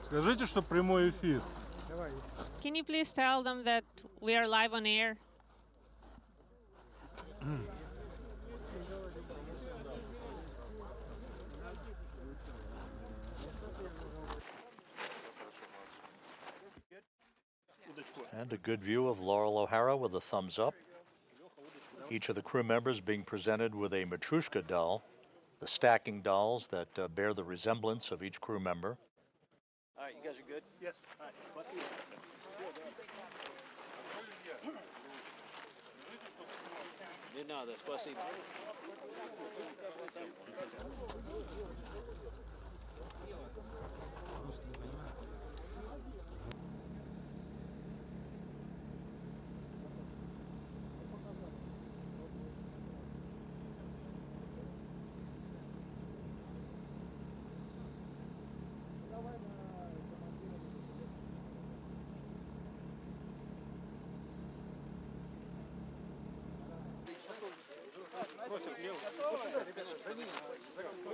Скажите, что прямой эфир. Can you please tell them that we are live on air? And a good view of Loral O'Hara with a thumbs up. Each of the crew members being presented with a Matryoshka doll, the stacking dolls that bear the resemblance of each crew member. All right, you guys are good? Yes. All right. Не надо, спасибо.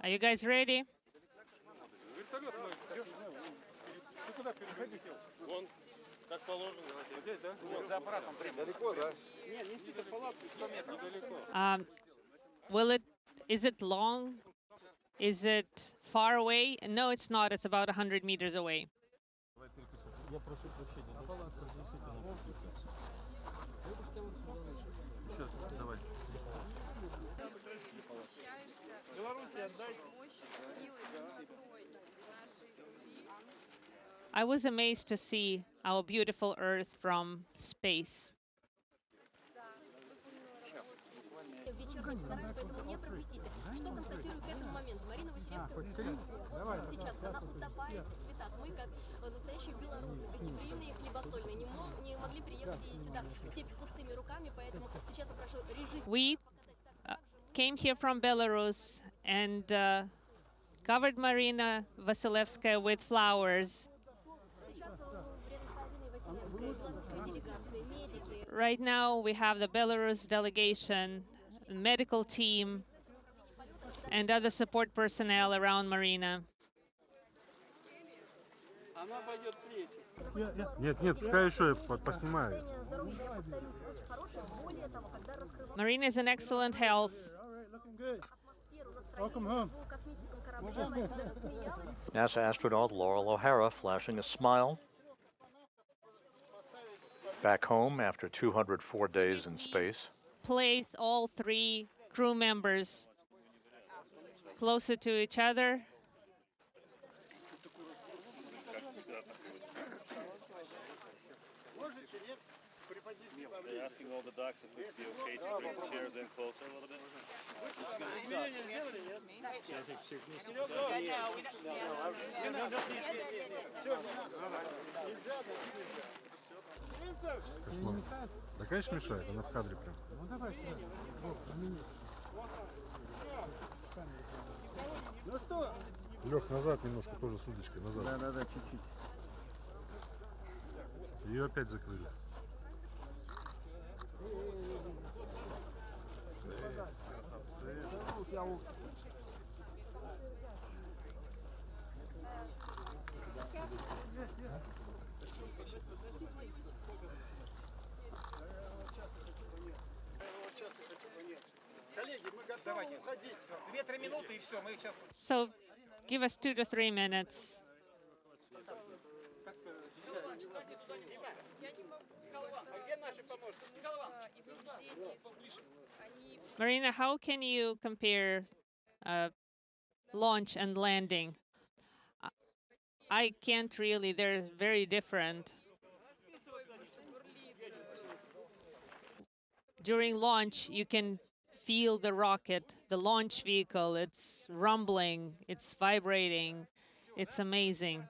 Are you guys ready? Is it long? Is it far away? No, it's not. It's about 100 meters away. I was amazed to see our beautiful Earth from space. We came here from Belarus and covered Marina Vasilevskaya with flowers. Right now, we have the Belarus delegation, medical team, and other support personnel around Marina. Нет, пускай еще поснимаю. Marina is in excellent health. Welcome home. NASA astronaut Loral O'Hara flashing a smile. Back home after 204 days in space. Place all three crew members closer to each other. They're asking all the docs if it would be okay to bring the chairs in closer a little bit. Да, конечно, мешает, она в кадре прям. Ну давай сюда. Ну что? Лег назад немножко, тоже с удочкой, назад. Да, чуть-чуть. Ее опять закрыли. So, give us 2 to 3 minutes. Marina, how can you compare launch and landing? I can't really, they're very different. During launch, you can feel the rocket, the launch vehicle, it's rumbling, it's vibrating, it's amazing.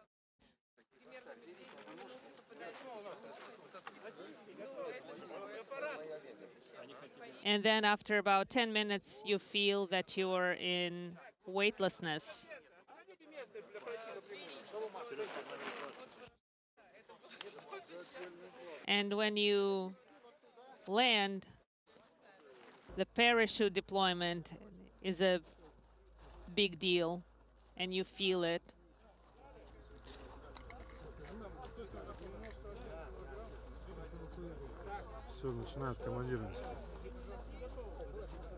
And then after about 10 minutes, you feel that you are in weightlessness. And when you land, the parachute deployment is a big deal, and you feel it. Все, начинают командиры нести.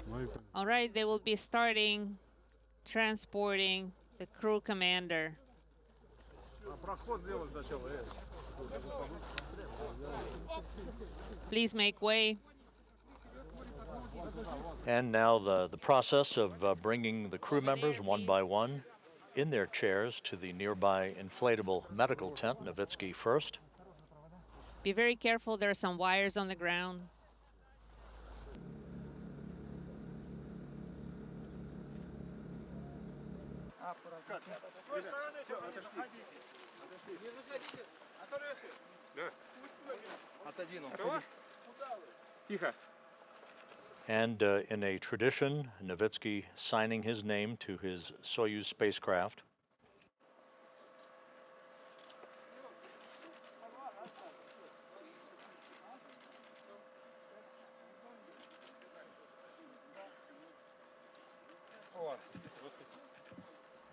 Мои командиры. All right, they will be starting transporting the crew commander. Проход сделать сначала, Please make way. And now the process of bringing the crew members one by one in their chairs to the nearby inflatable medical tent, Nowitzki first. Be very careful, there are some wires on the ground. And in a tradition, Nowitzki signing his name to his Soyuz spacecraft.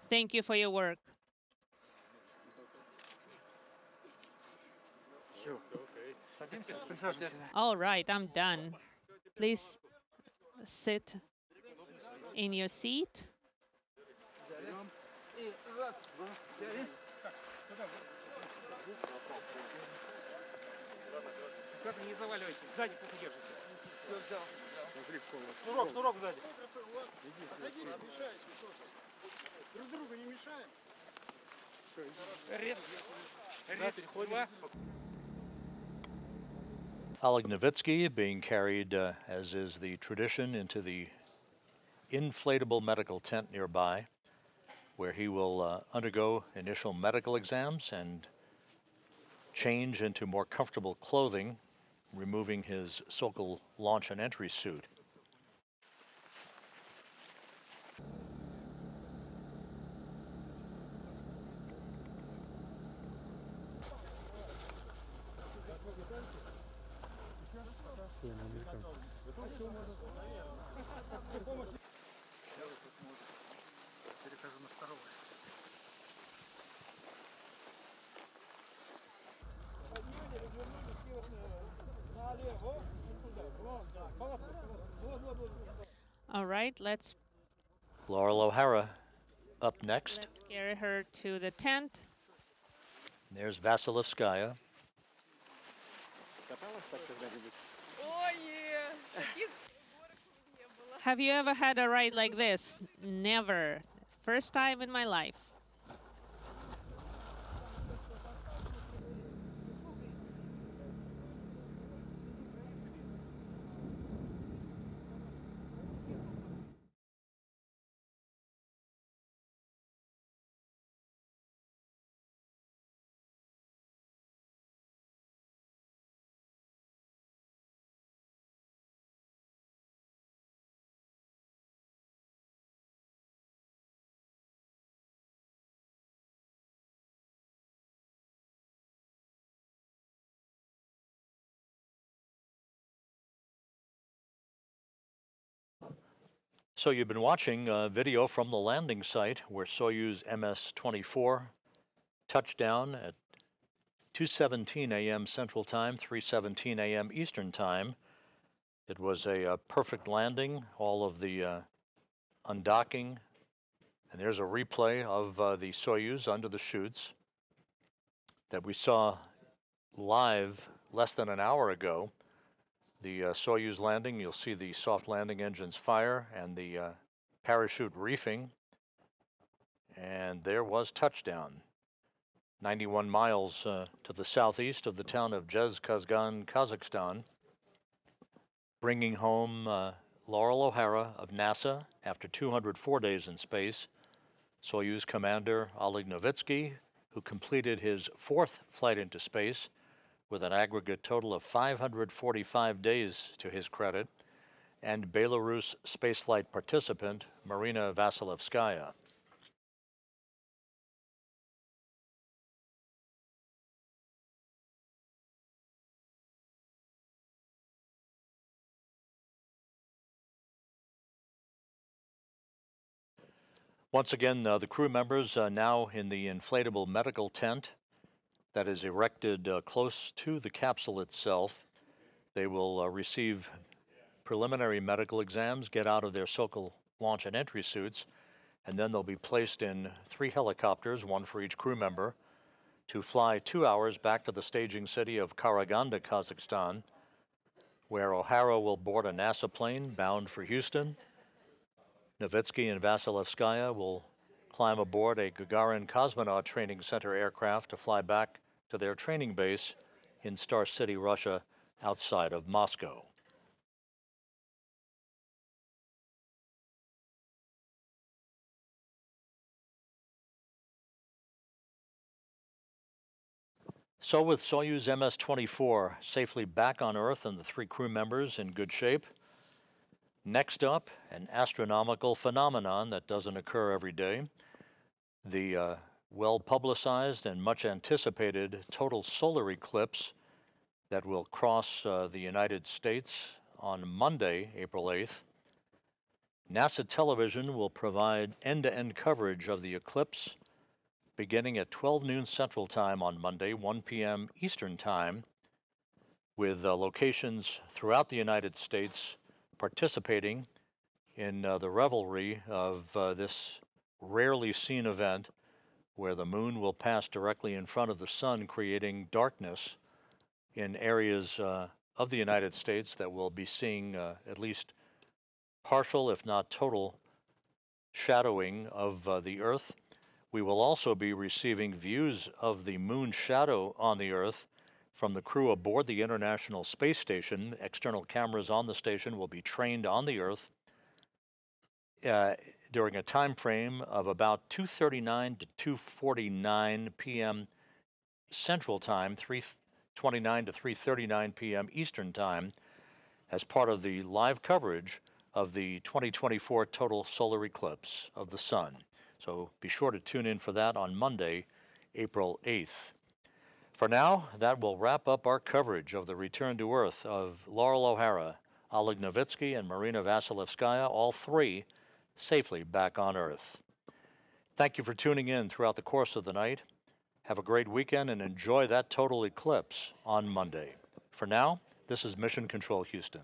Thank you for your work. All right, I'm done. Please sit in your seat. Не заваливайте, сзади плохо держите. Шнурок, шнурок сзади. Друг другу не мешаем. Рез. Рез, два. Oleg Nowitzki being carried, as is the tradition, into the inflatable medical tent nearby, where he will undergo initial medical exams and change into more comfortable clothing, removing his Sokol launch and entry suit. All right, let's Loral O'Hara up next. carry her to the tent. There's Vasilevskaya. Have you ever had a ride like this? Never. First time in my life. So you've been watching a video from the landing site where Soyuz MS-24 touched down at 2:17 a.m. Central Time, 3:17 a.m. Eastern Time. It was a perfect landing, all of the undocking, and there's a replay of the Soyuz under the chutes that we saw live less than an hour ago. The Soyuz landing, you'll see the soft landing engines fire and the parachute reefing. And there was touchdown. 91 miles to the southeast of the town of Zhezkazgan, Kazakhstan, bringing home Loral O'Hara of NASA after 204 days in space. Soyuz commander Oleg Nowitzki, who completed his 4th flight into space with an aggregate total of 545 days to his credit, and Belarus spaceflight participant Marina Vasilevskaya. Once again, the crew members now in the inflatable medical tent that is erected close to the capsule itself. They will receive preliminary medical exams, get out of their Sokol launch and entry suits, and then they'll be placed in 3 helicopters, one for each crew member, to fly 2 hours back to the staging city of Karaganda, Kazakhstan, where O'Hara will board a NASA plane bound for Houston. Novitsky and Vasilevskaya will climb aboard a Gagarin Cosmonaut Training Center aircraft to fly back to their training base in Star City, Russia, outside of Moscow. So with Soyuz MS-24 safely back on Earth and the 3 crew members in good shape, next up, an astronomical phenomenon that doesn't occur every day, the well-publicized and much anticipated total solar eclipse that will cross the United States on Monday, April 8th. NASA television will provide end-to-end coverage of the eclipse beginning at 12 noon Central Time on Monday, 1 p.m. Eastern Time, with locations throughout the United States participating in the revelry of this rarely seen event where the moon will pass directly in front of the sun, creating darkness in areas of the United States that will be seeing at least partial, if not total, shadowing of the Earth. We will also be receiving views of the moon shadow on the Earth from the crew aboard the International Space Station. External cameras on the station will be trained on the Earth during a time frame of about 2:39 to 2:49 p.m. Central Time, 3:29 to 3:39 p.m. Eastern Time, as part of the live coverage of the 2024 total solar eclipse of the sun. So be sure to tune in for that on Monday, April 8th. For now, that will wrap up our coverage of the return to Earth of Loral O'Hara, Oleg Novitsky, and Marina Vasilevskaya, all 3 safely back on Earth. Thank you for tuning in throughout the course of the night. Have a great weekend and enjoy that total eclipse on Monday. For now, this is Mission Control Houston.